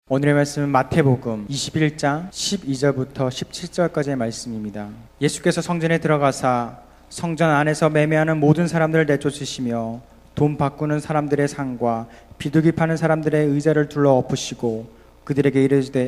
오늘의 말씀은 마태복음 21장 12절부터 17절까지의 말씀입니다. 예수께서 성전에 들어가사 성전 안에서 매매하는 모든 사람들을 내쫓으시며 돈 바꾸는 사람들의 상과 비둘기 파는 사람들의 의자를 둘러 엎으시고 그들에게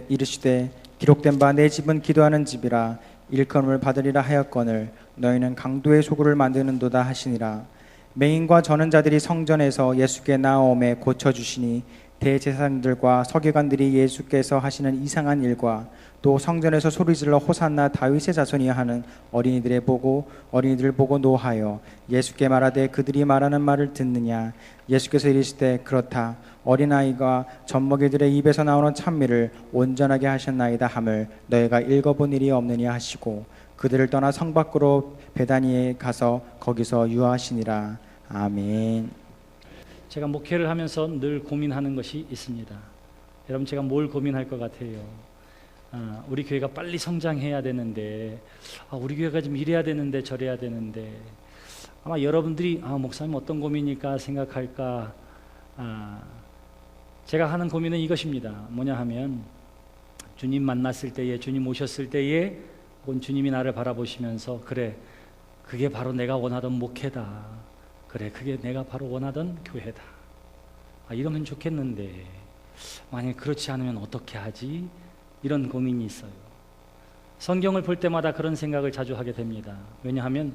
이르시되 기록된 바 내 집은 기도하는 집이라 일컬음을 받으리라 하였거늘 너희는 강도의 소굴을 만드는도다 하시니라. 맹인과 저는 자들이 성전에서 예수께 나아오매 고쳐주시니 대제사장들과 서기관들이 예수께서 하시는 이상한 일과 또 성전에서 소리질러 호산나 다윗의 자손이야 하는 어린이들을 보고 노하여 예수께 말하되 그들이 말하는 말을 듣느냐. 예수께서 이르시되 그렇다. 어린아이가 젖먹이들의 입에서 나오는 찬미를 온전하게 하셨나이다 함을 너희가 읽어본 일이 없느냐 하시고 그들을 떠나 성 밖으로 베다니에 가서 거기서 유하시니라. 아멘. 제가 목회를 하면서 늘 고민하는 것이 있습니다. 여러분, 제가 뭘 고민할 것 같아요? 우리 교회가 빨리 성장해야 되는데, 우리 교회가 좀 이래야 되는데 저래야 되는데, 아마 여러분들이 목사님 어떤 고민일까 생각할까. 제가 하는 고민은 이것입니다. 뭐냐 하면 주님 만났을 때에, 주님 오셨을 때에, 혹은 주님이 나를 바라보시면서 그래, 그게 바로 내가 원하던 목회다. 그래, 그게 내가 바로 원하던 교회다. 이러면 좋겠는데 만약 그렇지 않으면 어떻게 하지? 이런 고민이 있어요. 성경을 볼 때마다 그런 생각을 자주 하게 됩니다. 왜냐하면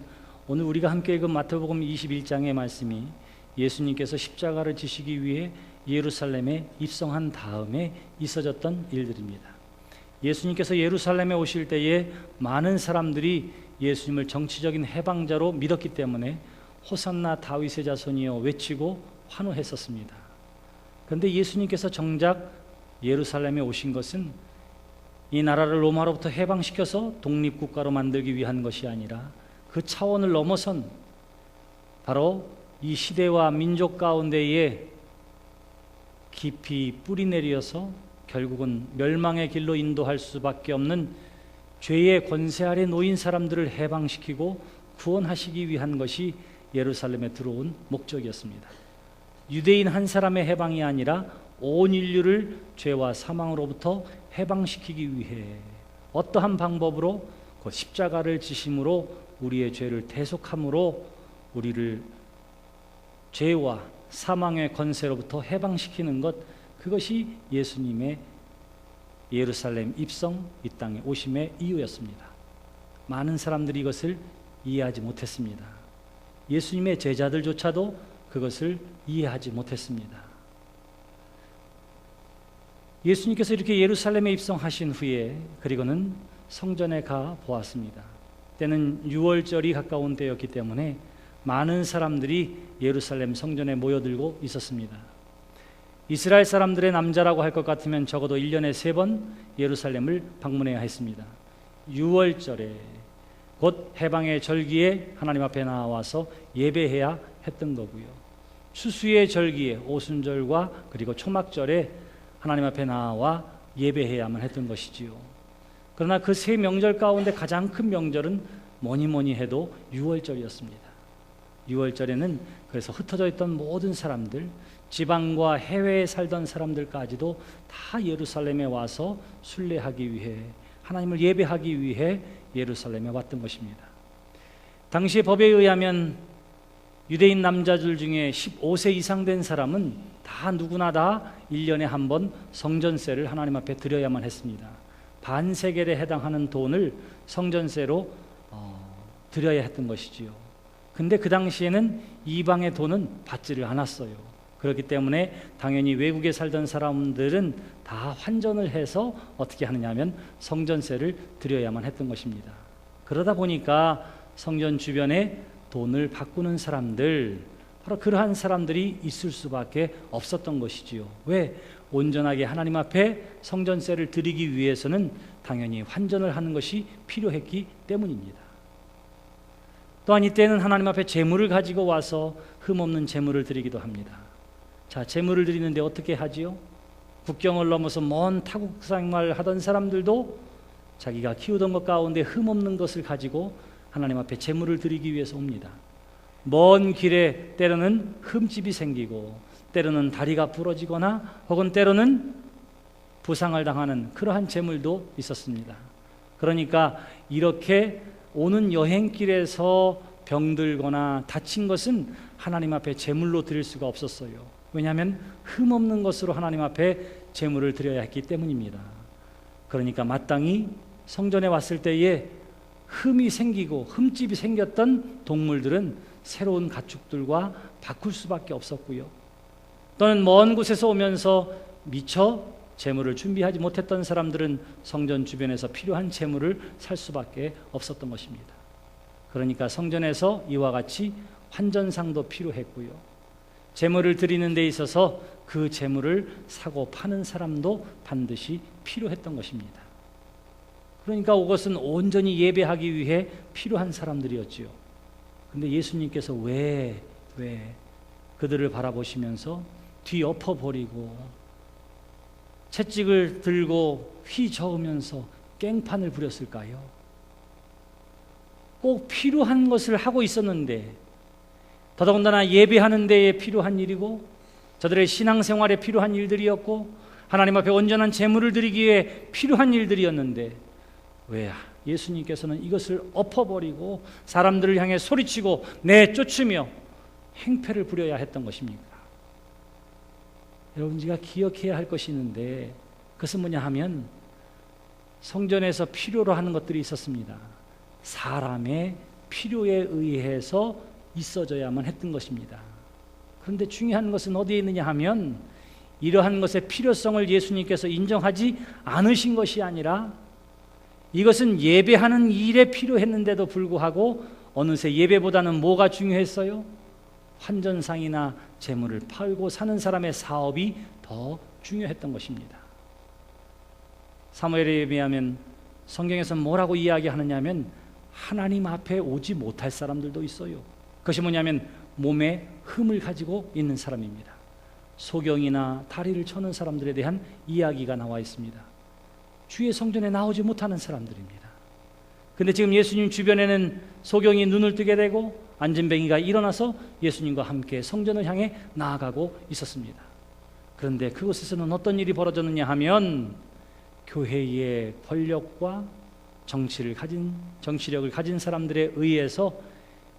오늘 우리가 함께 읽은 마태복음 21장의 말씀이 예수님께서 십자가를 지시기 위해 예루살렘에 입성한 다음에 있어졌던 일들입니다. 예수님께서 예루살렘에 오실 때에 많은 사람들이 예수님을 정치적인 해방자로 믿었기 때문에 호산나 다윗의 자손이여 외치고 환호했었습니다. 그런데 예수님께서 정작 예루살렘에 오신 것은 이 나라를 로마로부터 해방시켜서 독립국가로 만들기 위한 것이 아니라 그 차원을 넘어선 바로 이 시대와 민족 가운데에 깊이 뿌리내려서 결국은 멸망의 길로 인도할 수밖에 없는 죄의 권세 아래 놓인 사람들을 해방시키고 구원하시기 위한 것이 예루살렘에 들어온 목적이었습니다. 유대인 한 사람의 해방이 아니라 온 인류를 죄와 사망으로부터 해방시키기 위해 어떠한 방법으로 그 십자가를 지심으로 우리의 죄를 대속함으로 우리를 죄와 사망의 권세로부터 해방시키는 것, 그것이 예수님의 예루살렘 입성, 이 땅에 오심의 이유였습니다. 많은 사람들이 이것을 이해하지 못했습니다. 예수님의 제자들조차도 그것을 이해하지 못했습니다. 예수님께서 이렇게 예루살렘에 입성하신 후에 그리고는 성전에 가 보았습니다. 때는 유월절이 가까운 때였기 때문에 많은 사람들이 예루살렘 성전에 모여들고 있었습니다. 이스라엘 사람들의 남자라고 할 것 같으면 적어도 1년에 3번 예루살렘을 방문해야 했습니다. 유월절에 곧 해방의 절기에 하나님 앞에 나와서 예배해야 했던 거고요. 추수의 절기에 오순절과 그리고 초막절에 하나님 앞에 나와 예배해야만 했던 것이지요. 그러나 그 세 명절 가운데 가장 큰 명절은 뭐니 해도 유월절이었습니다. 유월절에는 그래서 흩어져 있던 모든 사람들, 지방과 해외에 살던 사람들까지도 다 예루살렘에 와서 순례하기 위해, 하나님을 예배하기 위해 예루살렘에 왔던 것입니다. 당시의 법에 의하면 유대인 남자들 중에 15세 이상 된 사람은 다 누구나 다 1년에 한 번 성전세를 하나님 앞에 드려야만 했습니다. 반세겔에 해당하는 돈을 성전세로 드려야 했던 것이지요. 근데 그 당시에는 이방의 돈은 받지를 않았어요. 그렇기 때문에 당연히 외국에 살던 사람들은 다 환전을 해서 어떻게 하느냐 하면 성전세를 드려야만 했던 것입니다. 그러다 보니까 성전 주변에 돈을 바꾸는 사람들, 바로 그러한 사람들이 있을 수밖에 없었던 것이지요. 왜? 온전하게 하나님 앞에 성전세를 드리기 위해서는 당연히 환전을 하는 것이 필요했기 때문입니다. 또한 이때는 하나님 앞에 제물을 가지고 와서 흠없는 제물을 드리기도 합니다. 자, 제물을 드리는데 어떻게 하지요? 국경을 넘어서 먼 타국 생활 하던 사람들도 자기가 키우던 것 가운데 흠없는 것을 가지고 하나님 앞에 제물을 드리기 위해서 옵니다. 먼 길에 때로는 흠집이 생기고 때로는 다리가 부러지거나 혹은 때로는 부상을 당하는 그러한 재물도 있었습니다. 그러니까 이렇게 오는 여행길에서 병들거나 다친 것은 하나님 앞에 제물로 드릴 수가 없었어요. 왜냐하면 흠없는 것으로 하나님 앞에 제물을 드려야 했기 때문입니다. 그러니까 마땅히 성전에 왔을 때에 흠이 생기고 흠집이 생겼던 동물들은 새로운 가축들과 바꿀 수밖에 없었고요. 또는 먼 곳에서 오면서 미처 제물을 준비하지 못했던 사람들은 성전 주변에서 필요한 제물을 살 수밖에 없었던 것입니다. 그러니까 성전에서 이와 같이 환전상도 필요했고요. 제물을 드리는 데 있어서 그 제물을 사고 파는 사람도 반드시 필요했던 것입니다. 그러니까 이것은 온전히 예배하기 위해 필요한 사람들이었지요. 근데 예수님께서 왜 그들을 바라보시면서 뒤엎어버리고 채찍을 들고 휘저으면서 깽판을 부렸을까요? 꼭 필요한 것을 하고 있었는데, 더더군다나 예배하는 데에 필요한 일이고 저들의 신앙생활에 필요한 일들이었고 하나님 앞에 온전한 제물을 드리기에 필요한 일들이었는데 왜 예수님께서는 이것을 엎어버리고 사람들을 향해 소리치고 내쫓으며 행패를 부려야 했던 것입니까? 여러분, 우리가 기억해야 할 것이 있는데 그것은 뭐냐 하면 성전에서 필요로 하는 것들이 있었습니다. 사람의 필요에 의해서 있어져야만 했던 것입니다. 그런데 중요한 것은 어디에 있느냐 하면 이러한 것의 필요성을 예수님께서 인정하지 않으신 것이 아니라 이것은 예배하는 일에 필요했는데도 불구하고 어느새 예배보다는 뭐가 중요했어요? 환전상이나 재물을 팔고 사는 사람의 사업이 더 중요했던 것입니다. 사무엘에 의하면 성경에서 뭐라고 이야기하느냐 하면 하나님 앞에 오지 못할 사람들도 있어요. 그것이 뭐냐면 몸에 흠을 가지고 있는 사람입니다. 소경이나 다리를 쳐는 사람들에 대한 이야기가 나와 있습니다. 주의 성전에 나오지 못하는 사람들입니다. 근데 지금 예수님 주변에는 소경이 눈을 뜨게 되고 안진뱅이가 일어나서 예수님과 함께 성전을 향해 나아가고 있었습니다. 그런데 그곳에서는 어떤 일이 벌어졌느냐 하면 교회의 권력과 정치력을 가진 사람들에 의해서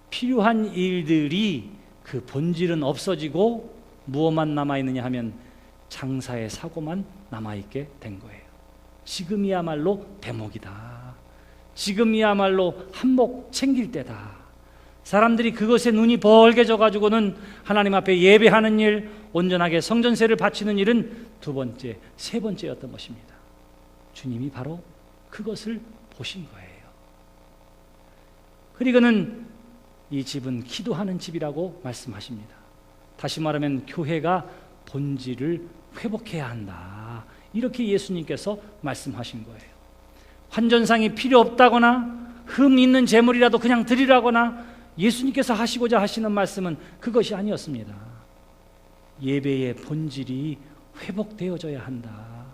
필요한 일들이 그 본질은 없어지고 무엇만 남아있느냐 하면 장사의 사고만 남아있게 된 거예요. 지금이야말로 대목이다. 지금이야말로 한몫 챙길 때다. 사람들이 그것에 눈이 벌게 져가지고는 하나님 앞에 예배하는 일, 온전하게 성전세를 바치는 일은 두 번째, 세 번째였던 것입니다. 주님이 바로 그것을 보신 거예요. 그리고는 이 집은 기도하는 집이라고 말씀하십니다. 다시 말하면 교회가 본질을 회복해야 한다. 이렇게 예수님께서 말씀하신 거예요. 환전상이 필요 없다거나 흠 있는 재물이라도 그냥 드리라거나 예수님께서 하시고자 하시는 말씀은 그것이 아니었습니다. 예배의 본질이 회복되어져야 한다.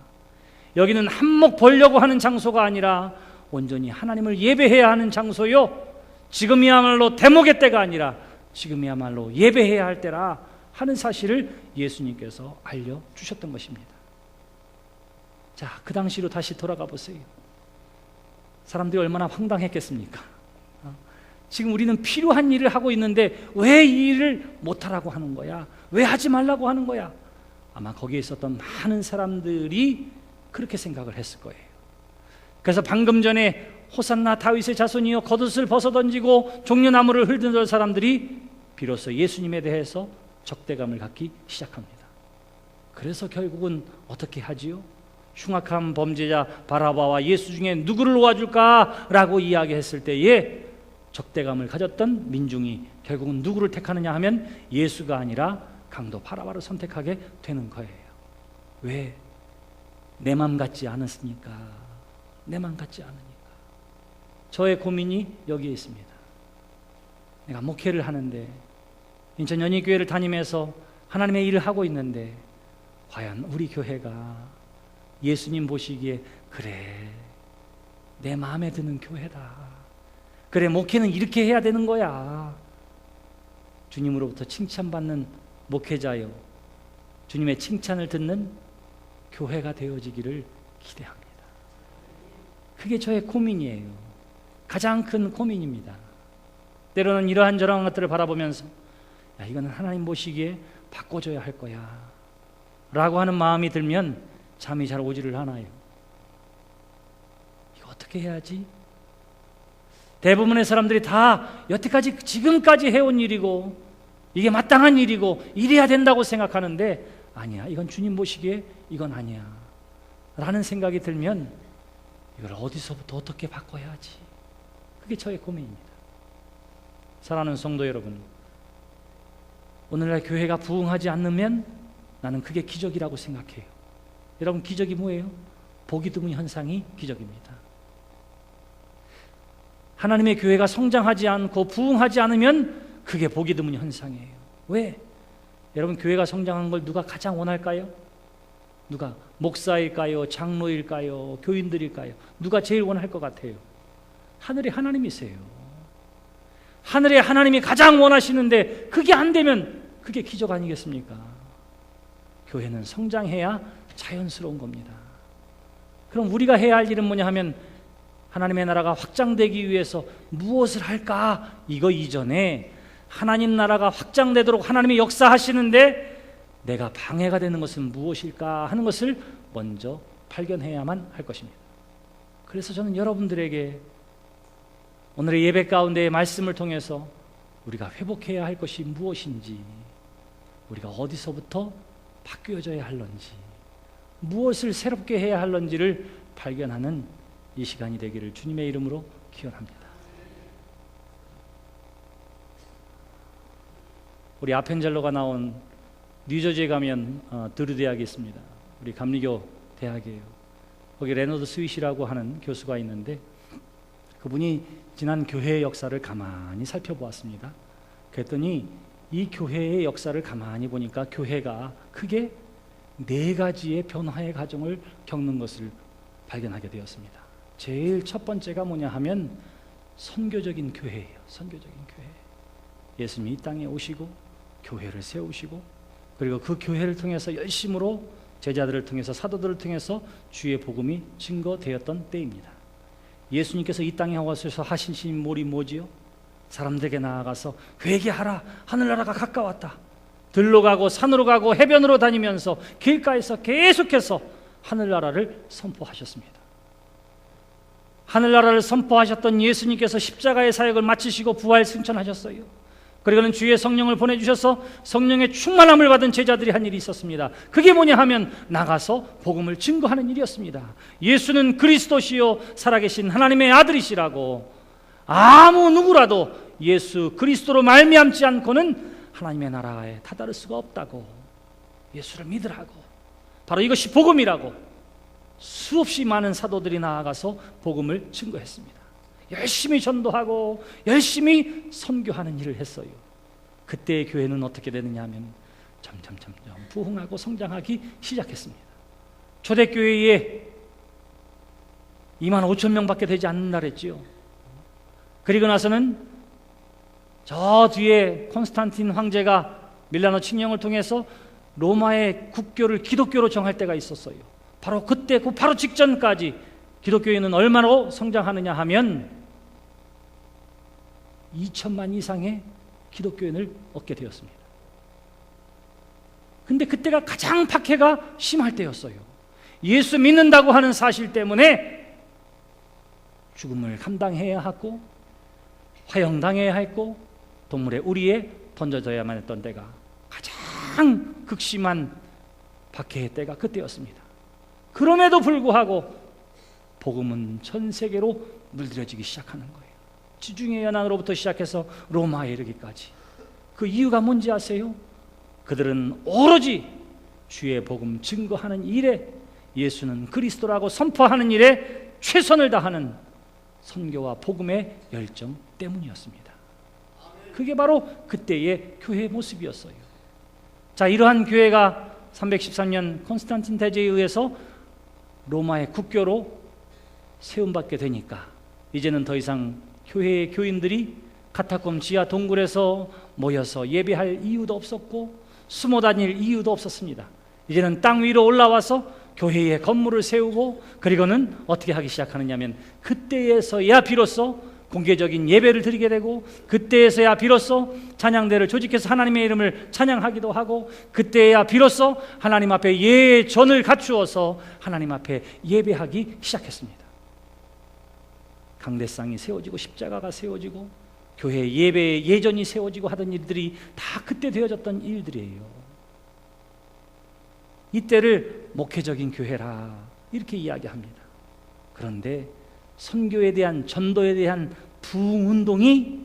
여기는 한몫 벌려고 하는 장소가 아니라 온전히 하나님을 예배해야 하는 장소요, 지금이야말로 대목의 때가 아니라 지금이야말로 예배해야 할 때라 하는 사실을 예수님께서 알려주셨던 것입니다. 자, 그 당시로 다시 돌아가 보세요. 사람들이 얼마나 황당했겠습니까? 지금 우리는 필요한 일을 하고 있는데 왜 이 일을 못하라고 하는 거야? 왜 하지 말라고 하는 거야? 아마 거기에 있었던 많은 사람들이 그렇게 생각을 했을 거예요. 그래서 방금 전에 호산나 다윗의 자손이여 겉옷을 벗어던지고 종려나무를 흔들던 사람들이 비로소 예수님에 대해서 적대감을 갖기 시작합니다. 그래서 결국은 어떻게 하지요? 흉악한 범죄자 바라바와 예수 중에 누구를 놓아줄까라고 이야기했을 때에 적대감을 가졌던 민중이 결국은 누구를 택하느냐 하면 예수가 아니라 강도 바라바를 선택하게 되는 거예요. 왜? 내 맘 같지 않았으니까. 내 맘 같지 않으니까. 저의 고민이 여기에 있습니다. 내가 목회를 하는데, 인천 연희교회를 다니면서 하나님의 일을 하고 있는데 과연 우리 교회가 예수님 보시기에 그래, 내 마음에 드는 교회다, 그래, 목회는 이렇게 해야 되는 거야, 주님으로부터 칭찬받는 목회자요, 주님의 칭찬을 듣는 교회가 되어지기를 기대합니다. 그게 저의 고민이에요. 가장 큰 고민입니다. 때로는 이러한 저러한 것들을 바라보면서 야, 이거는 하나님 보시기에 바꿔줘야 할 거야 라고 하는 마음이 들면 잠이 잘 오지를 않아요. 이거 어떻게 해야지? 대부분의 사람들이 다 여태까지 지금까지 해온 일이고 이게 마땅한 일이고 이래야 된다고 생각하는데 아니야, 이건 주님 보시기에 이건 아니야 라는 생각이 들면 이걸 어디서부터 어떻게 바꿔야 하지? 그게 저의 고민입니다. 사랑하는 성도 여러분, 오늘날 교회가 부흥하지 않으면 나는 그게 기적이라고 생각해요. 여러분, 기적이 뭐예요? 보기 드문 현상이 기적입니다. 하나님의 교회가 성장하지 않고 부흥하지 않으면 그게 보기 드문 현상이에요. 왜? 여러분, 교회가 성장한 걸 누가 가장 원할까요? 누가? 목사일까요? 장로일까요? 교인들일까요? 누가 제일 원할 것 같아요? 하늘의 하나님이세요. 하늘의 하나님이 가장 원하시는데 그게 안 되면 그게 기적 아니겠습니까? 교회는 성장해야 자연스러운 겁니다. 그럼 우리가 해야 할 일은 뭐냐 하면 하나님의 나라가 확장되기 위해서 무엇을 할까? 이거 이전에 하나님 나라가 확장되도록 하나님이 역사하시는데 내가 방해가 되는 것은 무엇일까 하는 것을 먼저 발견해야만 할 것입니다. 그래서 저는 여러분들에게 오늘의 예배 가운데의 말씀을 통해서 우리가 회복해야 할 것이 무엇인지, 우리가 어디서부터 바뀌어져야 할런지, 무엇을 새롭게 해야 할런지를 발견하는 이 시간이 되기를 주님의 이름으로 기원합니다. 우리 아펜젤로가 나온 뉴저지에 가면 드루 대학이 있습니다. 우리 감리교 대학이에요. 거기 레너드 스윗이라고 하는 교수가 있는데 그분이 지난 교회의 역사를 가만히 살펴보았습니다. 그랬더니 이 교회의 역사를 가만히 보니까 교회가 크게 4가지의 변화의 과정을 겪는 것을 발견하게 되었습니다. 제일 첫 번째가 뭐냐 하면 선교적인 교회예요. 선교적인 교회. 예수님이 이 땅에 오시고 교회를 세우시고 그리고 그 교회를 통해서 열심으로 제자들을 통해서 사도들을 통해서 주의 복음이 증거되었던 때입니다. 예수님께서 이 땅에 오셔서 하신 일이 뭐지요? 사람들에게 나아가서 회개하라, 하늘나라가 가까웠다. 들로 가고 산으로 가고 해변으로 다니면서 길가에서 계속해서 하늘나라를 선포하셨습니다. 하늘나라를 선포하셨던 예수님께서 십자가의 사역을 마치시고 부활 승천하셨어요. 그리고는 주의 성령을 보내주셔서 성령의 충만함을 받은 제자들이 한 일이 있었습니다. 그게 뭐냐 하면 나가서 복음을 증거하는 일이었습니다. 예수는 그리스도시요 살아계신 하나님의 아들이시라고 아무 누구라도 예수 그리스도로 말미암지 않고는 하나님의 나라에 다다를 수가 없다고, 예수를 믿으라고, 바로 이것이 복음이라고 수없이 많은 사도들이 나아가서 복음을 증거했습니다. 열심히 전도하고 열심히 선교하는 일을 했어요. 그때의 교회는 어떻게 되느냐 하면 점점 부흥하고 성장하기 시작했습니다. 초대교회에 25,000명밖에 되지 않는다 그랬지요. 그리고 나서는 저 뒤에 콘스탄틴 황제가 밀라노 칙령을 통해서 로마의 국교를 기독교로 정할 때가 있었어요. 바로 그때 그 바로 직전까지 기독교회는 얼마나 성장하느냐 하면 2천만 이상의 기독교인을 얻게 되었습니다. 근데 그때가 가장 박해가 심할 때였어요. 예수 믿는다고 하는 사실 때문에 죽음을 감당해야 하고 화형당해야 했고 동물의 우리에 던져져야만 했던 때가 가장 극심한 박해의 때가 그때였습니다. 그럼에도 불구하고 복음은 전 세계로 물들여지기 시작하는 거예요. 지중해 연안으로부터 시작해서 로마에 이르기까지. 그 이유가 뭔지 아세요? 그들은 오로지 주의 복음 증거하는 일에, 예수는 그리스도라고 선포하는 일에 최선을 다하는 선교와 복음의 열정 때문이었습니다. 그게 바로 그때의 교회의 모습이었어요. 자, 이러한 교회가 313년 콘스탄틴 대제에 의해서 로마의 국교로 세움받게 되니까 이제는 더 이상 교회의 교인들이 카타콤 지하 동굴에서 모여서 예배할 이유도 없었고 숨어 다닐 이유도 없었습니다. 이제는 땅 위로 올라와서 교회에 건물을 세우고 그리고는 어떻게 하기 시작하느냐면 그때에서야 비로소 공개적인 예배를 드리게 되고 그때에서야 비로소 찬양대를 조직해서 하나님의 이름을 찬양하기도 하고 그때야 비로소 하나님 앞에 예전을 갖추어서 하나님 앞에 예배하기 시작했습니다. 강대상이 세워지고 십자가가 세워지고 교회 예배의 예전이 세워지고 하던 일들이 다 그때 되어졌던 일들이에요. 이때를 목회적인 교회라 이렇게 이야기합니다. 그런데 선교에 대한 전도에 대한 부흥운동이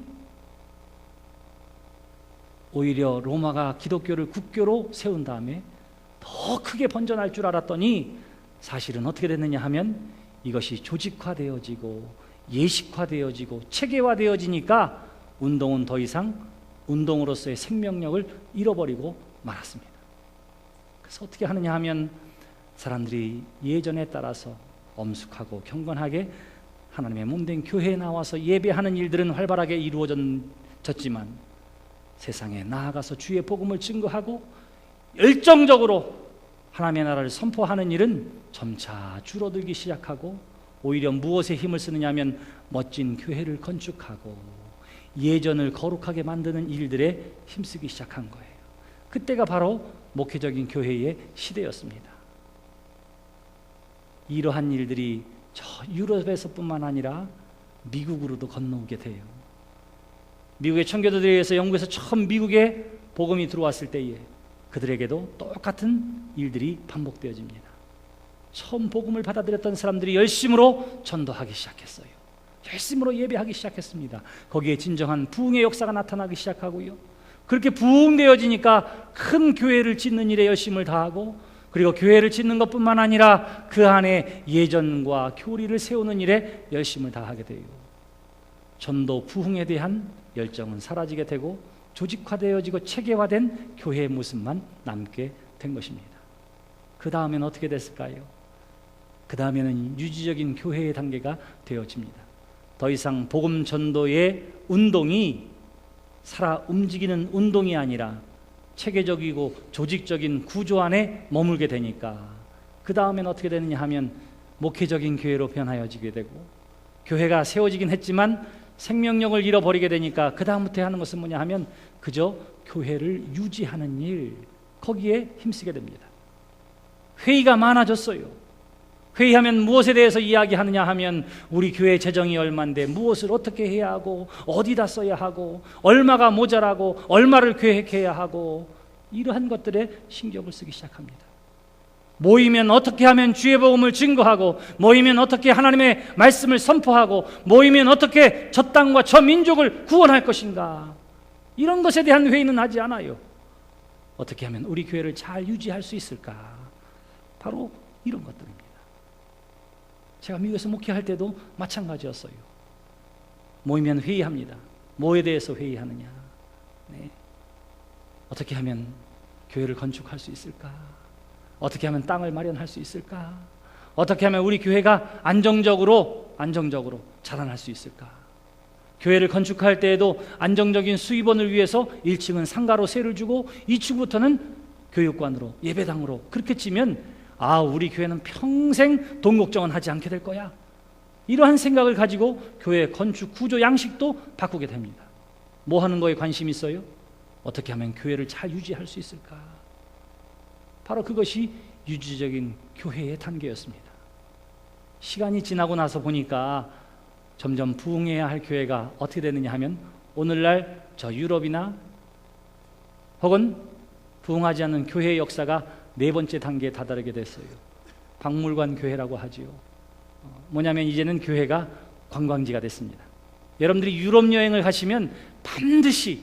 오히려 로마가 기독교를 국교로 세운 다음에 더 크게 번져날 줄 알았더니 사실은 어떻게 됐느냐 하면 이것이 조직화되어지고 예식화되어지고 체계화되어지니까 운동은 더 이상 운동으로서의 생명력을 잃어버리고 말았습니다. 그래서 어떻게 하느냐 하면 사람들이 예전에 따라서 엄숙하고 경건하게 하나님의 몸된 교회에 나와서 예배하는 일들은 활발하게 이루어졌지만 세상에 나아가서 주의 복음을 증거하고 열정적으로 하나님의 나라를 선포하는 일은 점차 줄어들기 시작하고 오히려 무엇에 힘을 쓰느냐 하면 멋진 교회를 건축하고 예전을 거룩하게 만드는 일들에 힘쓰기 시작한 거예요. 그때가 바로 목회적인 교회의 시대였습니다. 이러한 일들이 저 유럽에서뿐만 아니라 미국으로도 건너오게 돼요. 미국의 청교도들에 의해서 영국에서 처음 미국에 복음이 들어왔을 때에 그들에게도 똑같은 일들이 반복되어집니다. 처음 복음을 받아들였던 사람들이 열심으로 전도하기 시작했어요. 열심으로 예배하기 시작했습니다. 거기에 진정한 부흥의 역사가 나타나기 시작하고요. 그렇게 부흥되어지니까 큰 교회를 짓는 일에 열심을 다하고 그리고 교회를 짓는 것뿐만 아니라 그 안에 예전과 교리를 세우는 일에 열심을 다하게 돼요. 전도 부흥에 대한 열정은 사라지게 되고 조직화되어지고 체계화된 교회의 모습만 남게 된 것입니다. 그 다음엔 어떻게 됐을까요? 그 다음에는 유지적인 교회의 단계가 되어집니다. 더 이상 복음 전도의 운동이 살아 움직이는 운동이 아니라 체계적이고 조직적인 구조 안에 머물게 되니까 그 다음엔 어떻게 되느냐 하면 목회적인 교회로 변하여지게 되고 교회가 세워지긴 했지만 생명력을 잃어버리게 되니까 그 다음부터 하는 것은 뭐냐 하면 그저 교회를 유지하는 일, 거기에 힘쓰게 됩니다. 회의가 많아졌어요. 회의하면 무엇에 대해서 이야기하느냐 하면 우리 교회 재정이 얼마인데 무엇을 어떻게 해야 하고 어디다 써야 하고 얼마가 모자라고 얼마를 계획해야 하고 이러한 것들에 신경을 쓰기 시작합니다. 모이면 어떻게 하면 주의 복음을 증거하고 모이면 어떻게 하나님의 말씀을 선포하고 모이면 어떻게 저 땅과 저 민족을 구원할 것인가, 이런 것에 대한 회의는 하지 않아요. 어떻게 하면 우리 교회를 잘 유지할 수 있을까, 바로 이런 것들입니다. 제가 미국에서 목회할 때도 마찬가지였어요. 모이면 회의합니다. 뭐에 대해서 회의하느냐, 어떻게 하면 교회를 건축할 수 있을까, 어떻게 하면 땅을 마련할 수 있을까, 어떻게 하면 우리 교회가 안정적으로 자라날 수 있을까. 교회를 건축할 때에도 안정적인 수입원을 위해서 1층은 상가로 세를 주고 2층부터는 교육관으로 예배당으로 그렇게 찌면 우리 교회는 평생 돈 걱정은 하지 않게 될 거야, 이러한 생각을 가지고 교회 건축 구조 양식도 바꾸게 됩니다. 뭐 하는 거에 관심이 있어요? 어떻게 하면 교회를 잘 유지할 수 있을까. 바로 그것이 유지적인 교회의 단계였습니다. 시간이 지나고 나서 보니까 점점 부흥해야 할 교회가 어떻게 되느냐 하면 오늘날 저 유럽이나 혹은 부흥하지 않는 교회의 역사가 4번째 단계에 다다르게 됐어요. 박물관 교회라고 하지요. 뭐냐면 이제는 교회가 관광지가 됐습니다. 여러분들이 유럽 여행을 가시면 반드시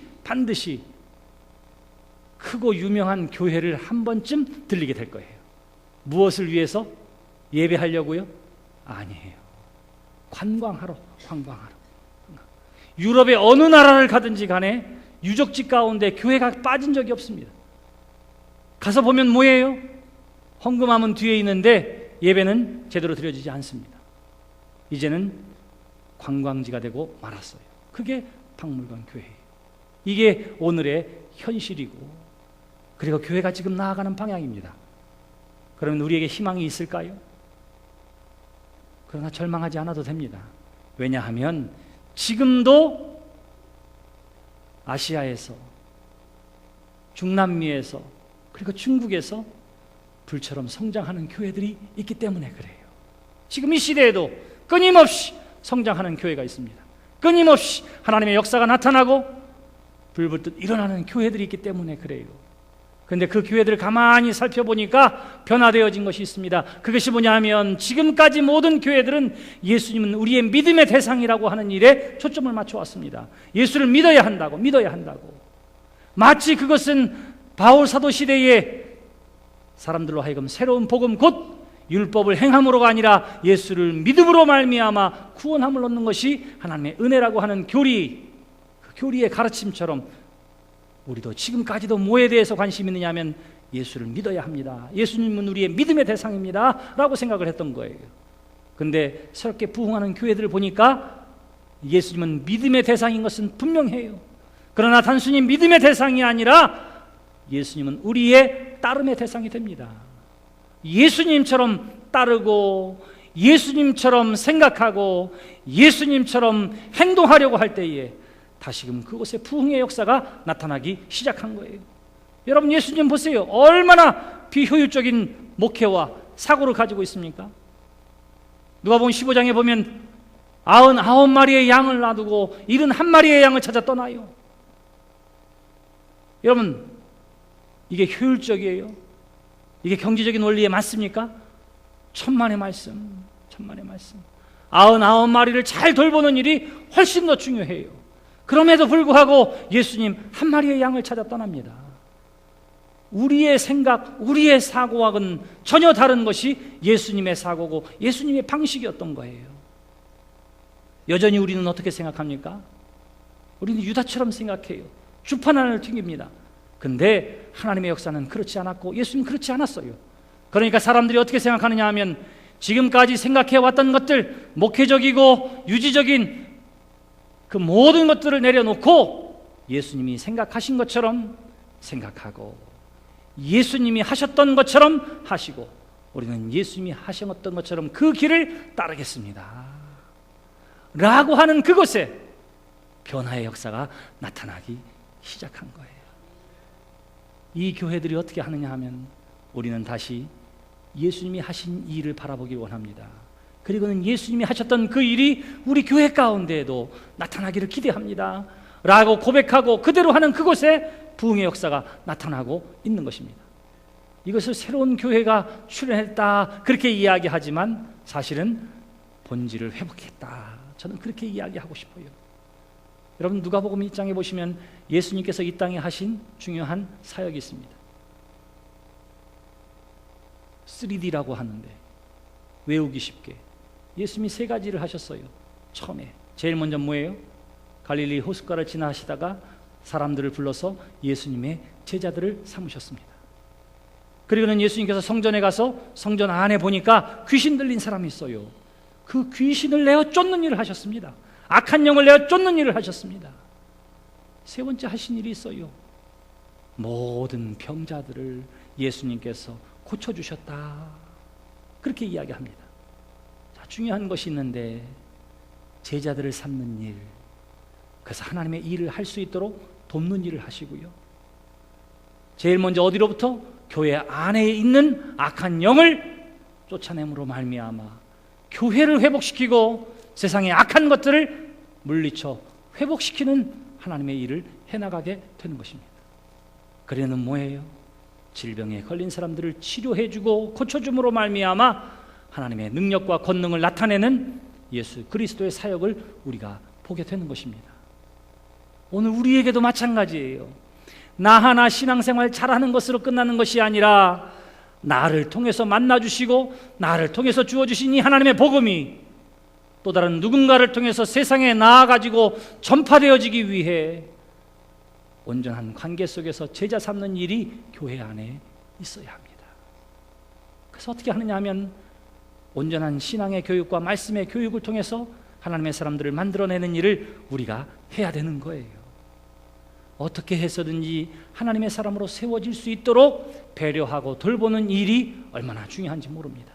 크고 유명한 교회를 한 번쯤 들리게 될 거예요. 무엇을 위해서? 예배하려고요? 아니에요. 관광하러. 유럽의 어느 나라를 가든지 간에 유적지 가운데 교회가 빠진 적이 없습니다. 가서 보면 뭐예요? 헌금함은 뒤에 있는데 예배는 제대로 드려지지 않습니다. 이제는 관광지가 되고 말았어요. 그게 박물관 교회예요. 이게 오늘의 현실이고 그리고 교회가 지금 나아가는 방향입니다. 그러면 우리에게 희망이 있을까요? 그러나 절망하지 않아도 됩니다. 왜냐하면 지금도 아시아에서, 중남미에서, 그리고 중국에서 불처럼 성장하는 교회들이 있기 때문에 그래요. 지금 이 시대에도 끊임없이 성장하는 교회가 있습니다. 끊임없이 하나님의 역사가 나타나고 불붙듯 일어나는 교회들이 있기 때문에 그래요. 그런데 그 교회들을 가만히 살펴보니까 변화되어진 것이 있습니다. 그것이 뭐냐 하면 지금까지 모든 교회들은 예수님은 우리의 믿음의 대상이라고 하는 일에 초점을 맞춰왔습니다. 예수를 믿어야 한다고, 믿어야 한다고. 마치 그것은 바울 사도 시대에 사람들로 하여금 새로운 복음, 곧 율법을 행함으로가 아니라 예수를 믿음으로 말미암아 구원함을 얻는 것이 하나님의 은혜라고 하는 교리, 그 교리의 가르침처럼 우리도 지금까지도 뭐에 대해서 관심이 있느냐 하면 예수를 믿어야 합니다. 예수님은 우리의 믿음의 대상입니다 라고 생각을 했던 거예요. 그런데 새롭게 부흥하는 교회들을 보니까 예수님은 믿음의 대상인 것은 분명해요. 그러나 단순히 믿음의 대상이 아니라 예수님은 우리의 따름의 대상이 됩니다. 예수님처럼 따르고 예수님처럼 생각하고 예수님처럼 행동하려고 할 때에 다시금 그곳에 부흥의 역사가 나타나기 시작한 거예요. 여러분, 예수님 보세요. 얼마나 비효율적인 목회와 사고를 가지고 있습니까? 누가복음 15장에 보면 99마리의 양을 놔두고 71마리의 양을 찾아 떠나요. 여러분, 이게 효율적이에요? 이게 경제적인 원리에 맞습니까? 천만의 말씀, 천만의 말씀. 99마리를 잘 돌보는 일이 훨씬 더 중요해요. 그럼에도 불구하고 예수님 한 마리의 양을 찾아 떠납니다. 우리의 생각, 우리의 사고와는 전혀 다른 것이 예수님의 사고고 예수님의 방식이었던 거예요. 여전히 우리는 어떻게 생각합니까? 우리는 유다처럼 생각해요. 주판 하나를 튕깁니다. 근데 하나님의 역사는 그렇지 않았고 예수님은 그렇지 않았어요. 그러니까 사람들이 어떻게 생각하느냐 하면 지금까지 생각해왔던 것들, 목회적이고 유지적인 그 모든 것들을 내려놓고 예수님이 생각하신 것처럼 생각하고 예수님이 하셨던 것처럼 하시고 우리는 예수님이 하셨던 것처럼 그 길을 따르겠습니다 라고 하는 그곳에 변화의 역사가 나타나기 시작한 거예요. 이 교회들이 어떻게 하느냐 하면 우리는 다시 예수님이 하신 일을 바라보기 원합니다. 그리고는 예수님이 하셨던 그 일이 우리 교회 가운데에도 나타나기를 기대합니다 라고 고백하고 그대로 하는 그곳에 부흥의 역사가 나타나고 있는 것입니다. 이것을 새로운 교회가 출현했다 그렇게 이야기하지만 사실은 본질을 회복했다, 저는 그렇게 이야기하고 싶어요. 여러분, 누가복음 1장에 보시면 예수님께서 이 땅에 하신 중요한 사역이 있습니다. 3D라고 하는데 외우기 쉽게 예수님이 3가지를 하셨어요. 처음에 제일 먼저 뭐예요? 갈릴리 호숫가를 지나시다가 사람들을 불러서 예수님의 제자들을 삼으셨습니다. 그리고는 예수님께서 성전에 가서 성전 안에 보니까 귀신 들린 사람이 있어요. 그 귀신을 내어 쫓는 일을 하셨습니다. 악한 영을 내어 쫓는 일을 하셨습니다. 세 번째 하신 일이 있어요. 모든 병자들을 예수님께서 고쳐주셨다 그렇게 이야기합니다. 자, 중요한 것이 있는데 제자들을 삼는 일, 그래서 하나님의 일을 할 수 있도록 돕는 일을 하시고요. 제일 먼저 어디로부터? 교회 안에 있는 악한 영을 쫓아냄으로 말미암아 교회를 회복시키고 세상의 악한 것들을 물리쳐 회복시키는 하나님의 일을 해나가게 되는 것입니다. 그래는 뭐예요? 질병에 걸린 사람들을 치료해주고 고쳐줌으로 말미암아 하나님의 능력과 권능을 나타내는 예수 그리스도의 사역을 우리가 보게 되는 것입니다. 오늘 우리에게도 마찬가지예요. 나 하나 신앙생활 잘하는 것으로 끝나는 것이 아니라 나를 통해서 만나주시고 나를 통해서 주어주신 이 하나님의 복음이 또 다른 누군가를 통해서 세상에 나아가지고 전파되어지기 위해 온전한 관계 속에서 제자 삼는 일이 교회 안에 있어야 합니다. 그래서 어떻게 하느냐 하면 온전한 신앙의 교육과 말씀의 교육을 통해서 하나님의 사람들을 만들어내는 일을 우리가 해야 되는 거예요. 어떻게 해서든지 하나님의 사람으로 세워질 수 있도록 배려하고 돌보는 일이 얼마나 중요한지 모릅니다.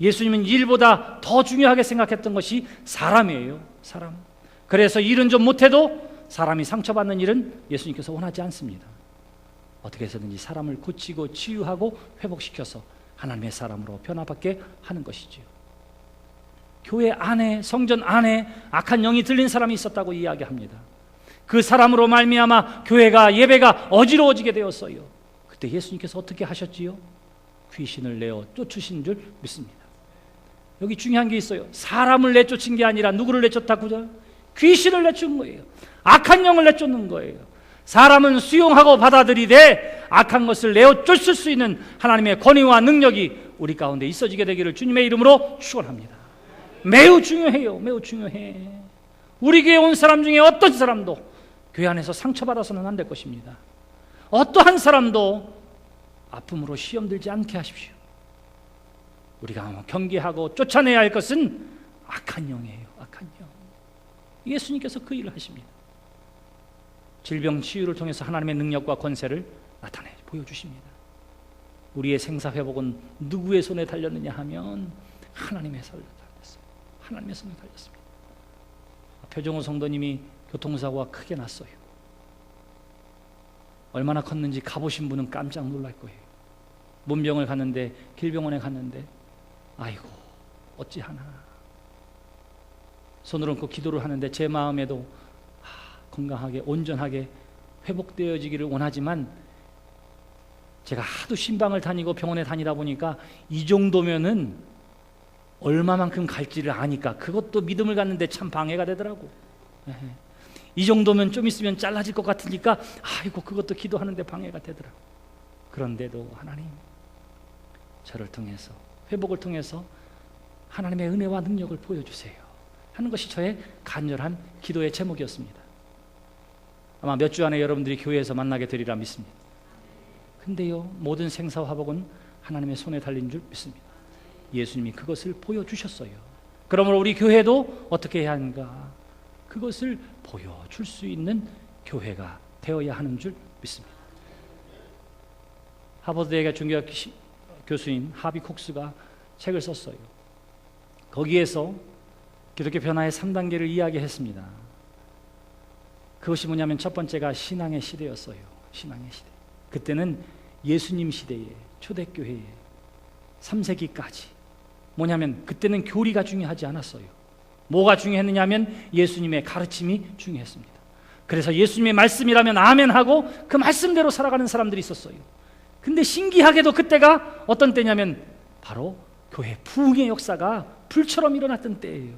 예수님은 일보다 더 중요하게 생각했던 것이 사람이에요. 사람. 그래서 일은 좀 못해도 사람이 상처받는 일은 예수님께서 원하지 않습니다. 어떻게 해서든지 사람을 고치고 치유하고 회복시켜서 하나님의 사람으로 변화받게 하는 것이지요. 교회 안에, 성전 안에 악한 영이 들린 사람이 있었다고 이야기합니다. 그 사람으로 말미암아 교회가, 예배가 어지러워지게 되었어요. 그때 예수님께서 어떻게 하셨지요? 귀신을 내어 쫓으신 줄 믿습니다. 여기 중요한 게 있어요. 사람을 내쫓은 게 아니라 누구를 내쫓다고요? 귀신을 내쫓은 거예요. 악한 영을 내쫓는 거예요. 사람은 수용하고 받아들이되 악한 것을 내어 쫓을 수 있는 하나님의 권위와 능력이 우리 가운데 있어지게 되기를 주님의 이름으로 축원합니다. 매우 중요해요. 매우 중요해. 우리 교회에 온 사람 중에 어떤 사람도 교회 안에서 상처받아서는 안 될 것입니다. 어떠한 사람도 아픔으로 시험 들지 않게 하십시오. 우리가 경계하고 쫓아내야 할 것은 악한 영이에요. 악한 영. 예수님께서 그 일을 하십니다. 질병 치유를 통해서 하나님의 능력과 권세를 나타내 보여주십니다. 우리의 생사회복은 누구의 손에 달렸느냐 하면 하나님의 손에 달렸어요. 하나님의 손에 달렸습니다. 표정호 성도님이 교통사고가 크게 났어요. 얼마나 컸는지 가보신 분은 깜짝 놀랄 거예요. 문병을 갔는데, 길병원에 갔는데 아이고 어찌하나 손을 얹고 기도를 하는데 제 마음에도 건강하게 온전하게 회복되어지기를 원하지만 제가 하도 신방을 다니고 병원에 다니다 보니까 이 정도면은 얼마만큼 갈지를 아니까 그것도 믿음을 갖는데 참 방해가 되더라고. 이 정도면 좀 있으면 잘라질 것 같으니까 아이고 그것도 기도하는데 방해가 되더라고. 그런데도 하나님 저를 통해서 회복을 통해서 하나님의 은혜와 능력을 보여주세요 하는 것이 저의 간절한 기도의 제목이었습니다. 아마 몇 주 안에 여러분들이 교회에서 만나게 되리라 믿습니다. 근데요, 모든 생사화복은 하나님의 손에 달린 줄 믿습니다. 예수님이 그것을 보여주셨어요. 그러므로 우리 교회도 어떻게 해야 하는가? 그것을 보여줄 수 있는 교회가 되어야 하는 줄 믿습니다. 하버드대학의 중교학 교수인 하비 콕스가 책을 썼어요. 거기에서 기독교 변화의 3단계를 이야기했습니다. 그것이 뭐냐면 첫 번째가 신앙의 시대였어요. 신앙의 시대. 그때는 예수님 시대에, 초대교회에 3세기까지 뭐냐면 그때는 교리가 중요하지 않았어요. 뭐가 중요했느냐 하면 예수님의 가르침이 중요했습니다. 그래서 예수님의 말씀이라면 아멘하고 그 말씀대로 살아가는 사람들이 있었어요. 근데 신기하게도 그때가 어떤 때냐면 바로 교회 부흥의 역사가 불처럼 일어났던 때예요.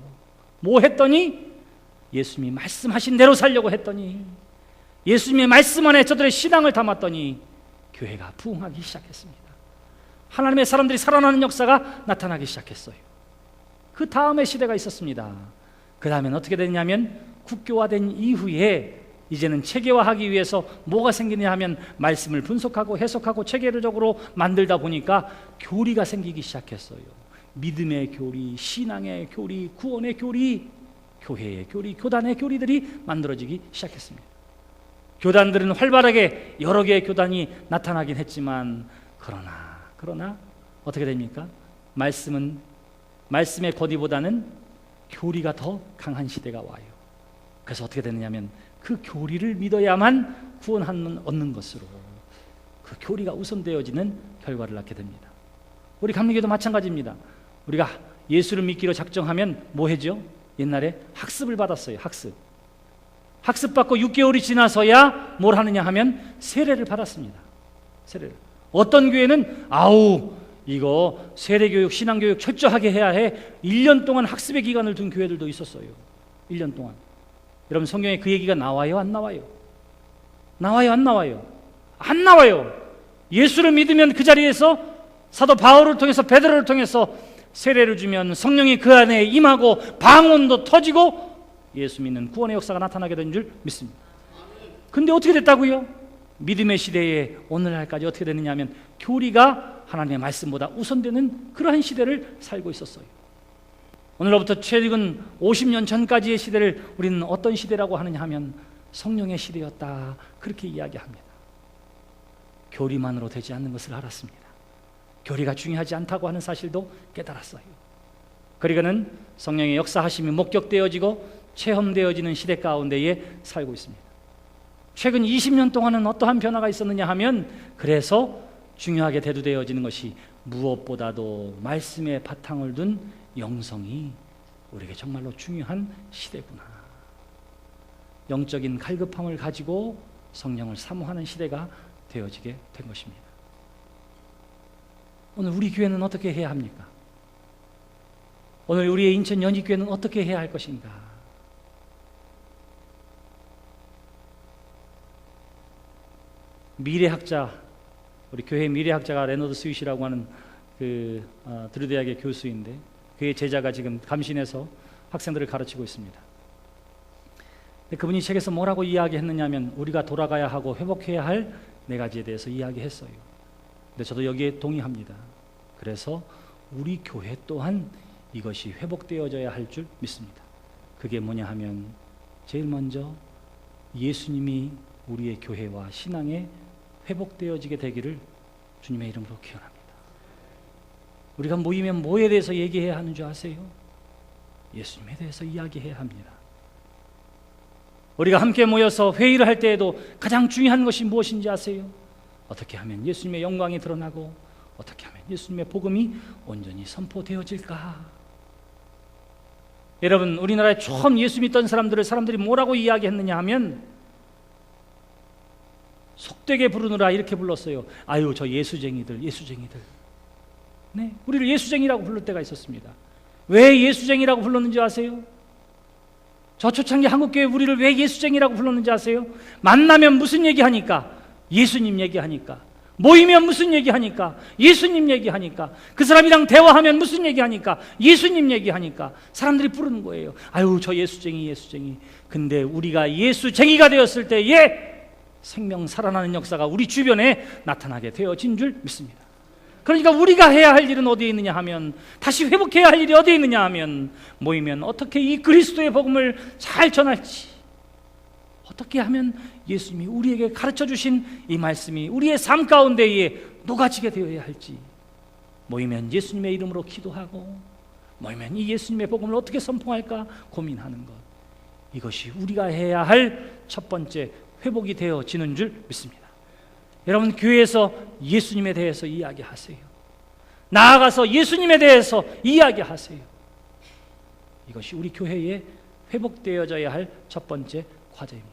뭐 했더니 예수님이 말씀하신 대로 살려고 했더니 예수님의 말씀 안에 저들의 신앙을 담았더니 교회가 부흥하기 시작했습니다. 하나님의 사람들이 살아나는 역사가 나타나기 시작했어요. 그 다음에 시대가 있었습니다. 그 다음엔 어떻게 됐냐면 국교화된 이후에 이제는 체계화하기 위해서 뭐가 생기냐 하면 말씀을 분석하고 해석하고 체계적으로 만들다 보니까 교리가 생기기 시작했어요. 믿음의 교리, 신앙의 교리, 구원의 교리, 교회의 교리, 교단의 교리들이 만들어지기 시작했습니다. 교단들은 활발하게 여러 개의 교단이 나타나긴 했지만 그러나 어떻게 됩니까? 말씀의 권위보다는 교리가 더 강한 시대가 와요. 그래서 어떻게 되느냐면 그 교리를 믿어야만 구원을 얻는 것으로 그 교리가 우선되어지는 결과를 낳게 됩니다. 우리 감리교도 마찬가지입니다. 우리가 예수를 믿기로 작정하면 뭐 해죠? 옛날에 학습을 받았어요. 학습 받고 6개월이 지나서야 뭘 하느냐 하면 세례를 받았습니다. 세례를. 어떤 교회는 이거 세례교육, 신앙교육 철저하게 해야 해. 1년 동안 학습의 기간을 둔 교회들도 있었어요. 1년 동안. 여러분 성경에 그 얘기가 나와요? 안 나와요? 나와요? 안 나와요? 안 나와요. 예수를 믿으면 그 자리에서 사도 바울을 통해서 베드로를 통해서 세례를 주면 성령이 그 안에 임하고 방언도 터지고 예수 믿는 구원의 역사가 나타나게 된 줄 믿습니다. 근데 어떻게 됐다고요? 믿음의 시대에 오늘날까지 어떻게 됐느냐 하면 교리가 하나님의 말씀보다 우선되는 그러한 시대를 살고 있었어요. 오늘로부터 최근 50년 전까지의 시대를 우리는 어떤 시대라고 하느냐 하면 성령의 시대였다. 그렇게 이야기합니다. 교리만으로 되지 않는 것을 알았습니다. 교리가 중요하지 않다고 하는 사실도 깨달았어요. 그리고는 성령의 역사하심이 목격되어지고 체험되어지는 시대 가운데에 살고 있습니다. 최근 20년 동안은 어떠한 변화가 있었느냐 하면, 그래서 중요하게 대두되어지는 것이 무엇보다도 말씀의 바탕을 둔 영성이 우리에게 정말로 중요한 시대구나. 영적인 갈급함을 가지고 성령을 사모하는 시대가 되어지게 된 것입니다. 오늘 우리 교회는 어떻게 해야 합니까? 오늘 우리의 인천 연희교회는 어떻게 해야 할 것인가? 미래학자, 우리 교회 미래학자가 레너드 스윗이라고 하는 드루대학의 교수인데, 그의 제자가 지금 감신해서 학생들을 가르치고 있습니다. 근데 그분이 책에서 뭐라고 이야기했느냐면, 우리가 돌아가야 하고 회복해야 할 4가지에 대해서 이야기했어요. 근데 저도 여기에 동의합니다. 그래서 우리 교회 또한 이것이 회복되어져야 할 줄 믿습니다. 그게 뭐냐 하면, 제일 먼저 예수님이 우리의 교회와 신앙에 회복되어지게 되기를 주님의 이름으로 기원합니다. 우리가 모이면 뭐에 대해서 얘기해야 하는 줄 아세요? 예수님에 대해서 이야기해야 합니다. 우리가 함께 모여서 회의를 할 때에도 가장 중요한 것이 무엇인지 아세요? 어떻게 하면 예수님의 영광이 드러나고 어떻게 하면 예수님의 복음이 온전히 선포되어질까? 여러분, 우리나라에 처음 예수 믿던 사람들이 뭐라고 이야기했느냐 하면, 속되게 부르느라 이렇게 불렀어요. 아유, 저 예수쟁이들. 네, 우리를 예수쟁이라고 부를 때가 있었습니다. 왜 예수쟁이라고 불렀는지 아세요? 저 초창기 한국교회 우리를 왜 예수쟁이라고 불렀는지 아세요? 만나면 무슨 얘기하니까? 예수님 얘기하니까. 모이면 무슨 얘기하니까? 예수님 얘기하니까. 그 사람이랑 대화하면 무슨 얘기하니까? 예수님 얘기하니까. 사람들이 부르는 거예요. 아유, 저 예수쟁이. 근데 우리가 예수쟁이가 되었을 때에 생명 살아나는 역사가 우리 주변에 나타나게 되어진 줄 믿습니다. 그러니까 우리가 해야 할 일은 어디에 있느냐 하면, 다시 회복해야 할 일이 어디에 있느냐 하면, 모이면 어떻게 이 그리스도의 복음을 잘 전할지, 어떻게 하면 예수님이 우리에게 가르쳐 주신 이 말씀이 우리의 삶 가운데에 녹아지게 되어야 할지, 모이면 예수님의 이름으로 기도하고, 모이면 이 예수님의 복음을 어떻게 선포할까 고민하는 것, 이것이 우리가 해야 할 첫 번째 회복이 되어지는 줄 믿습니다. 여러분, 교회에서 예수님에 대해서 이야기하세요. 나아가서 예수님에 대해서 이야기하세요. 이것이 우리 교회에 회복되어져야 할 첫 번째 과제입니다.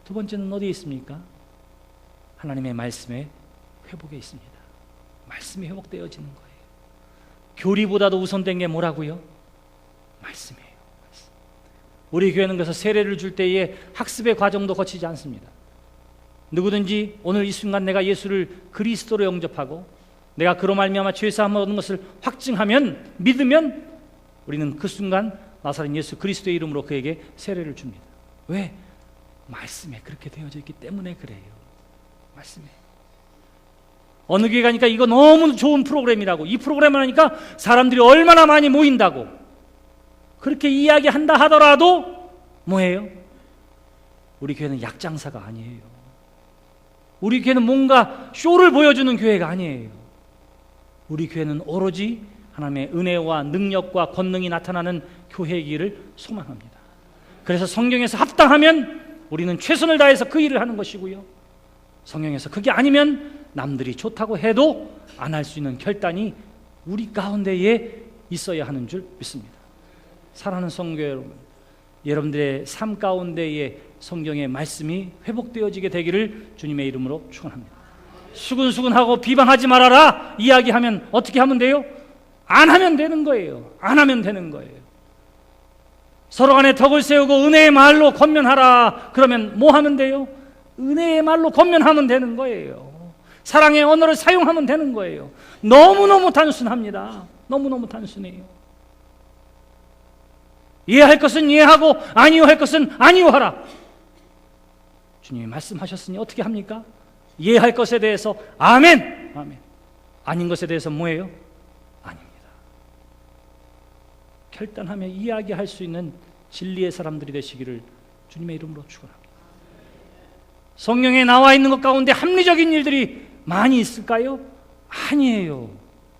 두 번째는 어디에 있습니까? 하나님의 말씀의 회복에 있습니다. 말씀이 회복되어지는 거예요. 교리보다도 우선된 게 뭐라고요? 말씀이에요. 우리 교회는 그래서 세례를 줄 때에 학습의 과정도 거치지 않습니다. 누구든지 오늘 이 순간 내가 예수를 그리스도로 영접하고 내가 그로 말미암아 죄사함을 얻는 것을 확증하면, 믿으면 우리는 그 순간 나사렛 예수 그리스도의 이름으로 그에게 세례를 줍니다. 왜? 말씀에 그렇게 되어져 있기 때문에 그래요. 말씀에. 어느 교회 가니까 이거 너무 좋은 프로그램이라고, 이 프로그램을 하니까 사람들이 얼마나 많이 모인다고 그렇게 이야기한다 하더라도 뭐예요? 우리 교회는 약장사가 아니에요. 우리 교회는 뭔가 쇼를 보여주는 교회가 아니에요. 우리 교회는 오로지 하나님의 은혜와 능력과 권능이 나타나는 교회이기를 소망합니다. 그래서 성경에서 합당하면 우리는 최선을 다해서 그 일을 하는 것이고요, 성경에서 그게 아니면 남들이 좋다고 해도 안 할 수 있는 결단이 우리 가운데에 있어야 하는 줄 믿습니다. 사랑하는 성도 여러분, 여러분들의 삶 가운데에 성경의 말씀이 회복되어지게 되기를 주님의 이름으로 축원합니다. 수근수근하고 비방하지 말아라 이야기하면 어떻게 하면 돼요? 안 하면 되는 거예요. 안 하면 되는 거예요. 서로 간에 덕을 세우고 은혜의 말로 권면하라 그러면 뭐 하면 돼요? 은혜의 말로 권면하면 되는 거예요. 사랑의 언어를 사용하면 되는 거예요. 너무너무 단순합니다. 너무너무 단순해요. 이해할 것은 이해하고 아니요할 것은 아니요하라. 주님이 말씀하셨으니 어떻게 합니까? 이해할 것에 대해서 아멘, 아멘. 아닌 것에 대해서 뭐예요? 아닙니다. 결단하며 이야기할 수 있는 진리의 사람들이 되시기를 주님의 이름으로 축원합니다. 성경에 나와 있는 것 가운데 합리적인 일들이 많이 있을까요? 아니에요.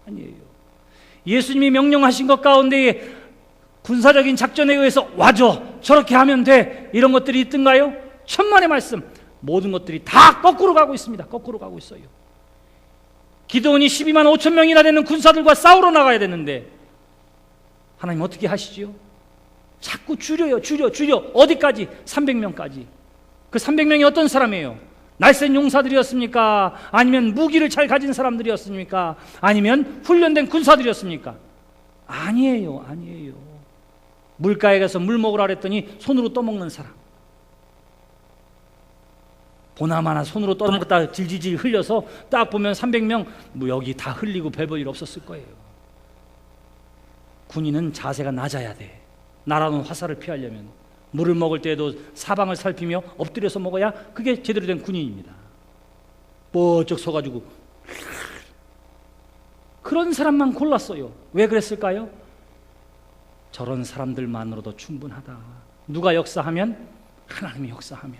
아니에요. 예수님이 명령하신 것 가운데 군사적인 작전에 의해서 와줘, 저렇게 하면 돼, 이런 것들이 있던가요? 천만의 말씀, 모든 것들이 다 거꾸로 가고 있습니다. 거꾸로 가고 있어요. 기드온이 12만 5천 명이나 되는 군사들과 싸우러 나가야 되는데 하나님 어떻게 하시지요? 자꾸 줄여. 어디까지? 300명까지. 그 300명이 어떤 사람이에요? 날쌘 용사들이었습니까? 아니면 무기를 잘 가진 사람들이었습니까? 아니면 훈련된 군사들이었습니까? 아니에요. 물가에 가서 물 먹으라 그랬더니 손으로 떠먹는 사람, 보나마나 손으로 떠먹다 질질질 흘려서 딱 보면 300명 여기 다 흘리고 별 볼 일 없었을 거예요. 군인은 자세가 낮아야 돼. 날아오는 화살을 피하려면 물을 먹을 때에도 사방을 살피며 엎드려서 먹어야 그게 제대로 된 군인입니다. 뻗쩍 서가지고 그런 사람만 골랐어요. 왜 그랬을까요? 저런 사람들만으로도 충분하다. 누가 역사하면? 하나님이 역사하면.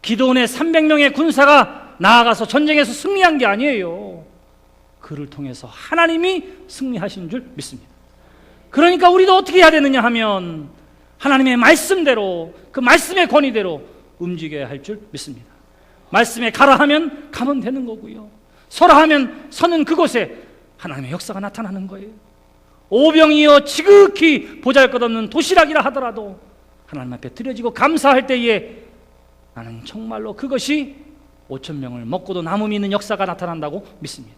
기드온의 300명의 군사가 나아가서 전쟁에서 승리한 게 아니에요. 그를 통해서 하나님이 승리하신 줄 믿습니다. 그러니까 우리도 어떻게 해야 되느냐 하면 하나님의 말씀대로, 그 말씀의 권위대로 움직여야 할 줄 믿습니다. 말씀에 가라 하면 가면 되는 거고요, 서라 하면 서는 그곳에 하나님의 역사가 나타나는 거예요. 오병이어 지극히 보잘것없는 도시락이라 하더라도 하나님 앞에 드려지고 감사할 때에 나는 정말로 그것이 5천 명을 먹고도 남음이 있는 역사가 나타난다고 믿습니다.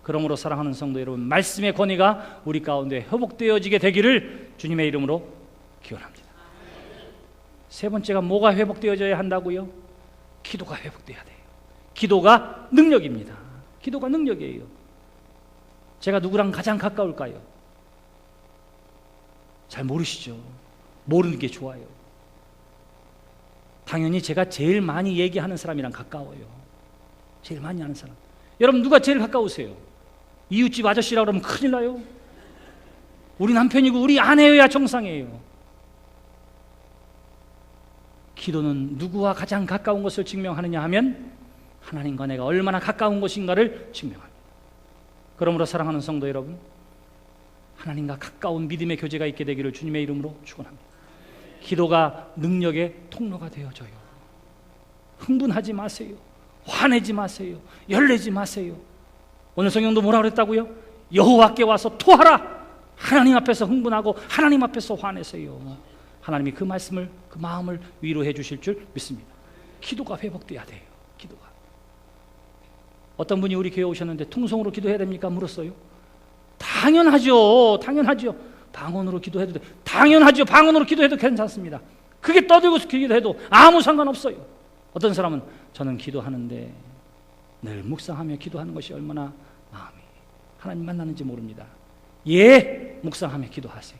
그러므로 사랑하는 성도 여러분, 말씀의 권위가 우리 가운데 회복되어지게 되기를 주님의 이름으로 기원합니다. 세 번째가 뭐가 회복되어져야 한다고요? 기도가 회복돼야 돼요. 기도가 능력입니다. 기도가 능력이에요. 제가 누구랑 가장 가까울까요? 잘 모르시죠? 모르는 게 좋아요. 당연히 제가 제일 많이 얘기하는 사람이랑 가까워요. 제일 많이 하는 사람. 여러분, 누가 제일 가까우세요? 이웃집 아저씨라고 그러면 큰일 나요. 우리 남편이고 우리 아내여야 정상이에요. 기도는 누구와 가장 가까운 것을 증명하느냐 하면 하나님과 내가 얼마나 가까운 것인가를 증명합니다. 그러므로 사랑하는 성도 여러분, 하나님과 가까운 믿음의 교제가 있게 되기를 주님의 이름으로 축원합니다. 기도가 능력의 통로가 되어져요. 흥분하지 마세요. 화내지 마세요. 열내지 마세요. 오늘 성경도 뭐라 그랬다고요? 여호와께 와서 토하라. 하나님 앞에서 흥분하고 하나님 앞에서 화내세요. 하나님이 그 말씀을, 그 마음을 위로해 주실 줄 믿습니다. 기도가 회복돼야 돼요. 기도가. 어떤 분이 우리 교회 오셨는데 통성으로 기도해야 됩니까? 물었어요. 당연하죠. 방언으로 기도해도 돼. 당연하죠. 방언으로 기도해도 괜찮습니다. 그게 떠들고 기도해도 아무 상관없어요. 어떤 사람은 저는 기도하는데 늘 묵상하며 기도하는 것이 얼마나 마음이 하나님 만나는지 모릅니다. 예, 묵상하며 기도하세요.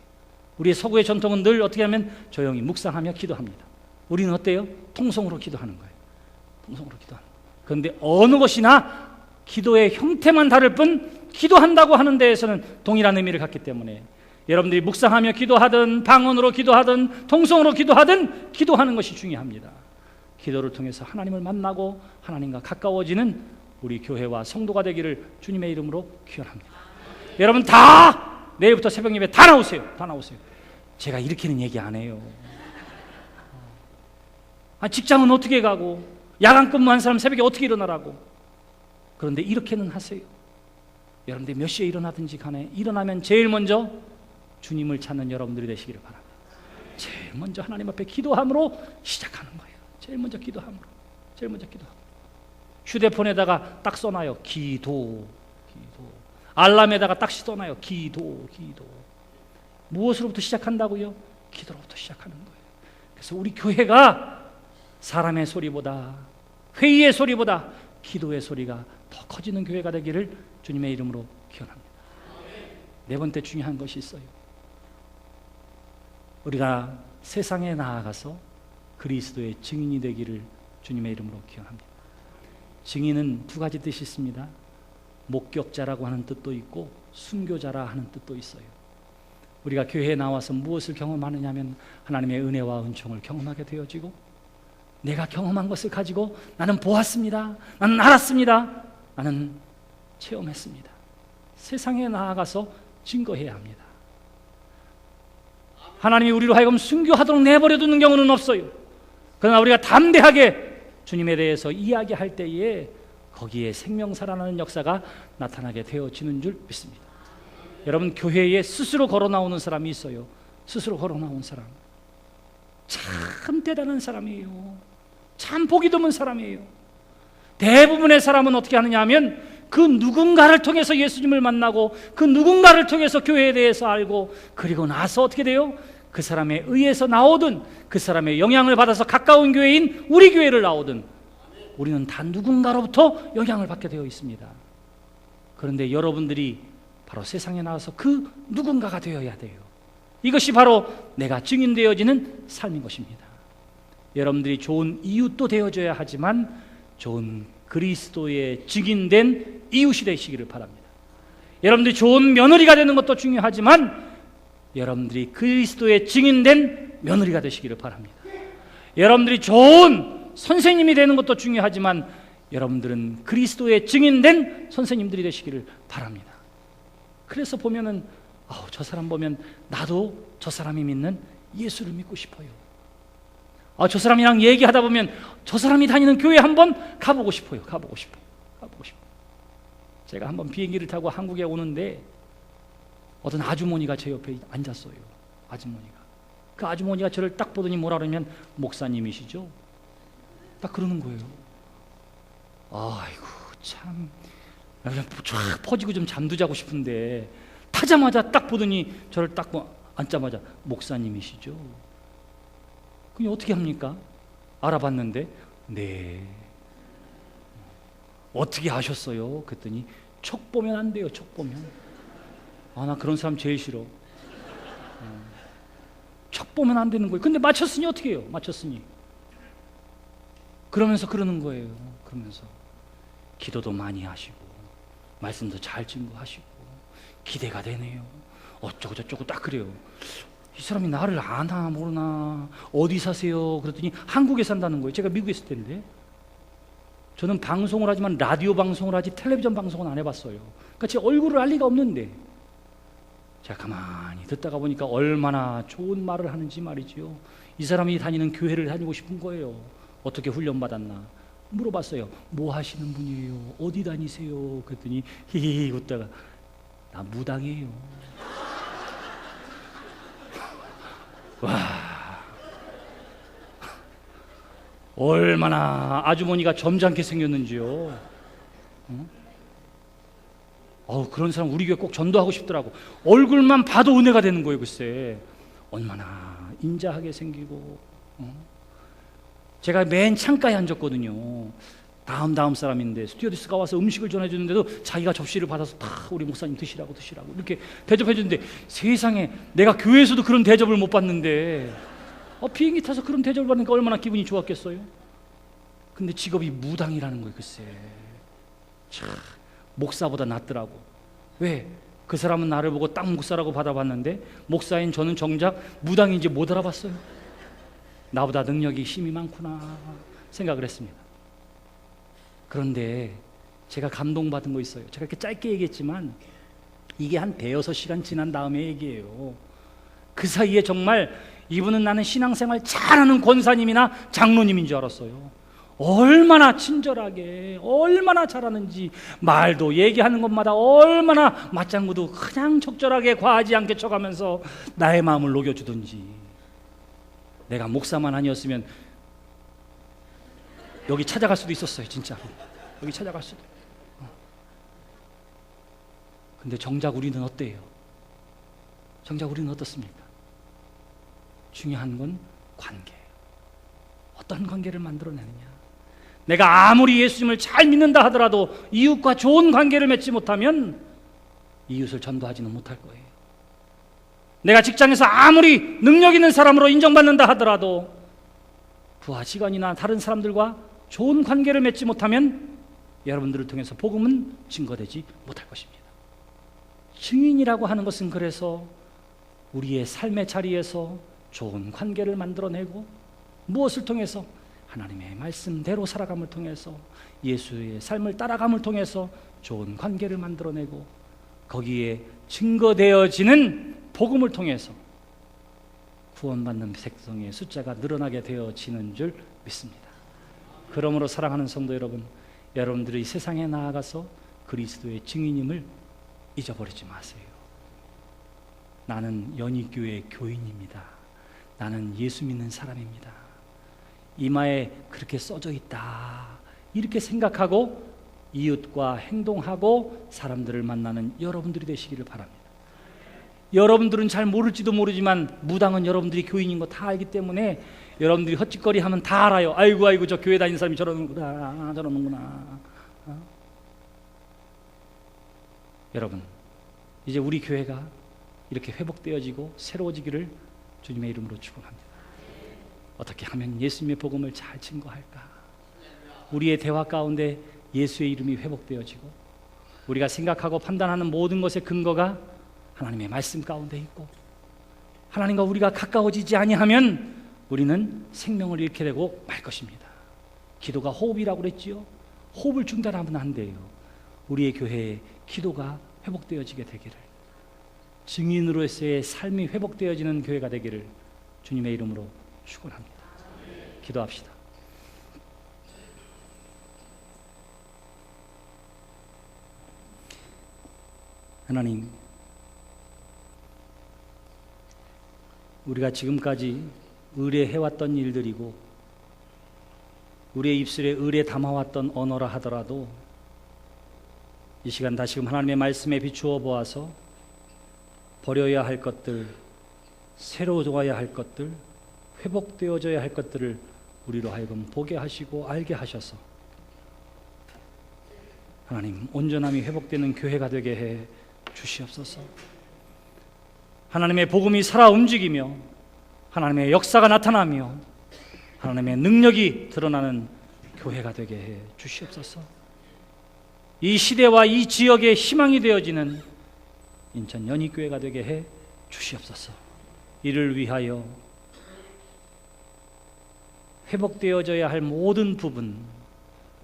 우리의 서구의 전통은 늘 어떻게 하면 조용히 묵상하며 기도합니다. 우리는 어때요? 통성으로 기도하는 거예요. 통성으로 기도하는 거예요. 그런데 어느 것이나 기도의 형태만 다를 뿐 기도한다고 하는 데에서는 동일한 의미를 갖기 때문에 여러분들이 묵상하며 기도하든 방언으로 기도하든 통성으로 기도하든 기도하는 것이 중요합니다. 기도를 통해서 하나님을 만나고 하나님과 가까워지는 우리 교회와 성도가 되기를 주님의 이름으로 기원합니다. 여러분 다 내일부터 새벽 예배 다 나오세요. 제가 일으키는 얘기 안 해요. 직장은 어떻게 가고 야간 근무한 사람 새벽에 어떻게 일어나라고. 그런데 이렇게는 하세요. 여러분들이 몇 시에 일어나든지 간에 일어나면 제일 먼저 주님을 찾는 여러분들이 되시기를 바랍니다. 제일 먼저 하나님 앞에 기도함으로 시작하는 거예요. 제일 먼저 기도함으로. 휴대폰에다가 딱 써놔요. 기도. 알람에다가 딱 써놔요. 기도. 무엇으로부터 시작한다고요? 기도로부터 시작하는 거예요. 그래서 우리 교회가 사람의 소리보다, 회의의 소리보다 기도의 소리가 더 커지는 교회가 되기를 주님의 이름으로 기원합니다. 네 번째 중요한 것이 있어요. 우리가 세상에 나아가서 그리스도의 증인이 되기를 주님의 이름으로 기원합니다. 증인은 두 가지 뜻이 있습니다. 목격자라고 하는 뜻도 있고 순교자라 하는 뜻도 있어요. 우리가 교회에 나와서 무엇을 경험하느냐면 하나님의 은혜와 은총을 경험하게 되어지고, 내가 경험한 것을 가지고 나는 보았습니다, 나는 알았습니다, 나는 체험했습니다. 세상에 나아가서 증거해야 합니다. 하나님이 우리로 하여금 순교하도록 내버려 두는 경우는 없어요. 그러나 우리가 담대하게 주님에 대해서 이야기할 때에 거기에 생명 살아나는 역사가 나타나게 되어지는 줄 믿습니다. 여러분, 교회에 스스로 걸어 나오는 사람이 있어요. 스스로 걸어 나온 사람 참 대단한 사람이에요. 참 보기 드문 사람이에요. 대부분의 사람은 어떻게 하느냐 하면 그 누군가를 통해서 예수님을 만나고 그 누군가를 통해서 교회에 대해서 알고, 그리고 나서 어떻게 돼요? 그 사람에 의해서 나오든 그 사람의 영향을 받아서 가까운 교회인 우리 교회를 나오든 우리는 다 누군가로부터 영향을 받게 되어 있습니다. 그런데 여러분들이 바로 세상에 나와서 그 누군가가 되어야 돼요. 이것이 바로 내가 증인되어지는 삶인 것입니다. 여러분들이 좋은 이웃도 되어줘야 하지만 좋은 그리스도의 증인된 이웃이 되시기를 바랍니다. 여러분들이 좋은 며느리가 되는 것도 중요하지만 여러분들이 그리스도의 증인된 며느리가 되시기를 바랍니다. 여러분들이 좋은 선생님이 되는 것도 중요하지만 여러분들은 그리스도의 증인된 선생님들이 되시기를 바랍니다. 그래서 보면은 저 사람 보면 나도 저 사람이 믿는 예수를 믿고 싶어요. 저 사람이랑 얘기하다 보면 저 사람이 다니는 교회 한번 가보고 싶어요. 가보고 싶어요. 제가 한번 비행기를 타고 한국에 오는데 어떤 아주머니가 제 옆에 앉았어요. 아주머니가. 그 아주머니가 저를 딱 보더니 뭐라 그러면 목사님이시죠? 딱 그러는 거예요. 아이고 참, 쫙 퍼지고 좀 잠도 자고 싶은데 타자마자 딱 보더니 저를 딱 앉자마자 목사님이시죠? 그럼 어떻게 합니까? 알아봤는데 네. 어떻게 아셨어요? 그랬더니 촉 보면 안 돼요. 촉 보면. 나 그런 사람 제일 싫어. 촉 보면 안 되는 거예요. 근데 맞췄으니 어떻게 해요? 맞췄으니. 그러면서 그러는 거예요. 그러면서 기도도 많이 하시고 말씀도 잘 증거하시고 기대가 되네요. 어쩌고 저쩌고 딱 그래요. 이 사람이 나를 아나 모르나, 어디 사세요? 그랬더니 한국에 산다는 거예요. 제가 미국에 있을 텐데. 저는 방송을 하지만 라디오 방송을 하지 텔레비전 방송은 안 해봤어요. 그러니까 제 얼굴을 알 리가 없는데 제가 가만히 듣다가 보니까 얼마나 좋은 말을 하는지 말이죠. 이 사람이 다니는 교회를 다니고 싶은 거예요. 어떻게 훈련받았나 물어봤어요. 뭐 하시는 분이에요? 어디 다니세요? 그랬더니 히히히 웃다가 나 무당이에요. 와, 얼마나 아주머니가 점잖게 생겼는지요. 그런 사람 우리 교회 꼭 전도하고 싶더라고. 얼굴만 봐도 은혜가 되는 거예요. 글쎄 얼마나 인자하게 생기고. 제가 맨 창가에 앉았거든요. 다음 사람인데 스튜어디스가 와서 음식을 전해주는데도 자기가 접시를 받아서 다 우리 목사님 드시라고 이렇게 대접해 주는데, 세상에 내가 교회에서도 그런 대접을 못 받는데 비행기 타서 그런 대접을 받으니까 얼마나 기분이 좋았겠어요. 근데 직업이 무당이라는 거예요. 글쎄 참 목사보다 낫더라고. 왜? 그 사람은 나를 보고 딱 목사라고 받아봤는데 목사인 저는 정작 무당인지 못 알아봤어요. 나보다 능력이 힘이 많구나 생각을 했습니다. 그런데 제가 감동받은 거 있어요. 제가 이렇게 짧게 얘기했지만 이게 한 대여섯 시간 지난 다음에 얘기예요. 그 사이에 정말 이분은 나는 신앙생활 잘하는 권사님이나 장로님인 줄 알았어요. 얼마나 친절하게, 얼마나 잘하는지, 말도 얘기하는 것마다 얼마나 맞장구도 그냥 적절하게 과하지 않게 쳐가면서 나의 마음을 녹여주든지. 내가 목사만 아니었으면 여기 찾아갈 수도 있었어요. 진짜로 여기 찾아갈 수도. 근데 정작 우리는 어때요? 정작 우리는 어떻습니까? 중요한 건 관계예요. 어떤 관계를 만들어내느냐. 내가 아무리 예수님을 잘 믿는다 하더라도 이웃과 좋은 관계를 맺지 못하면 이웃을 전도하지는 못할 거예요. 내가 직장에서 아무리 능력 있는 사람으로 인정받는다 하더라도 부하 직원이나 다른 사람들과 좋은 관계를 맺지 못하면 여러분들을 통해서 복음은 증거되지 못할 것입니다. 증인이라고 하는 것은 그래서 우리의 삶의 자리에서 좋은 관계를 만들어내고, 무엇을 통해서? 하나님의 말씀대로 살아감을 통해서, 예수의 삶을 따라감을 통해서 좋은 관계를 만들어내고, 거기에 증거되어지는 복음을 통해서 구원받는 백성의 숫자가 늘어나게 되어지는 줄 믿습니다. 그러므로 사랑하는 성도 여러분, 여러분들이 세상에 나아가서 그리스도의 증인임을 잊어버리지 마세요. 나는 연희교회 교인입니다. 나는 예수 믿는 사람입니다. 이마에 그렇게 써져 있다, 이렇게 생각하고 이웃과 행동하고 사람들을 만나는 여러분들이 되시기를 바랍니다. 여러분들은 잘 모를지도 모르지만 무당은 여러분들이 교인인 거 다 알기 때문에 여러분들이 헛짓거리 하면 다 알아요. 아이고 저 교회 다니는 사람이 저러는구나. 여러분, 이제 우리 교회가 이렇게 회복되어지고 새로워지기를 주님의 이름으로 축원합니다. 어떻게 하면 예수님의 복음을 잘 증거할까? 우리의 대화 가운데 예수의 이름이 회복되어지고, 우리가 생각하고 판단하는 모든 것의 근거가 하나님의 말씀 가운데 있고, 하나님과 우리가 가까워지지 아니하면 우리는 생명을 잃게 되고 말 것입니다. 기도가 호흡이라고 그랬지요. 호흡을 중단하면 안 돼요. 우리의 교회에 기도가 회복되어지게 되기를, 증인으로서의 삶이 회복되어지는 교회가 되기를 주님의 이름으로 축원합니다. 기도합시다. 하나님, 우리가 지금까지 의뢰해왔던 일들이고 우리의 입술에 의뢰 담아왔던 언어라 하더라도 이 시간 다시금 하나님의 말씀에 비추어 보아서 버려야 할 것들, 새로워져야 할 것들, 회복되어져야 할 것들을 우리로 하여금 보게 하시고 알게 하셔서 하나님, 온전함이 회복되는 교회가 되게 해 주시옵소서. 하나님의 복음이 살아 움직이며 하나님의 역사가 나타나며 하나님의 능력이 드러나는 교회가 되게 해 주시옵소서. 이 시대와 이 지역의 희망이 되어지는 인천 연희교회가 되게 해 주시옵소서. 이를 위하여 회복되어져야 할 모든 부분,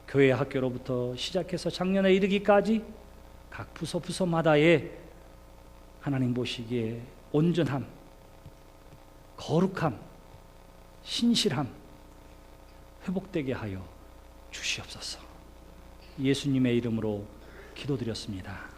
교회 학교로부터 시작해서 작년에 이르기까지 각 부서마다의 하나님 보시기에 온전함, 거룩함, 신실함 회복되게 하여 주시옵소서. 예수님의 이름으로 기도드렸습니다.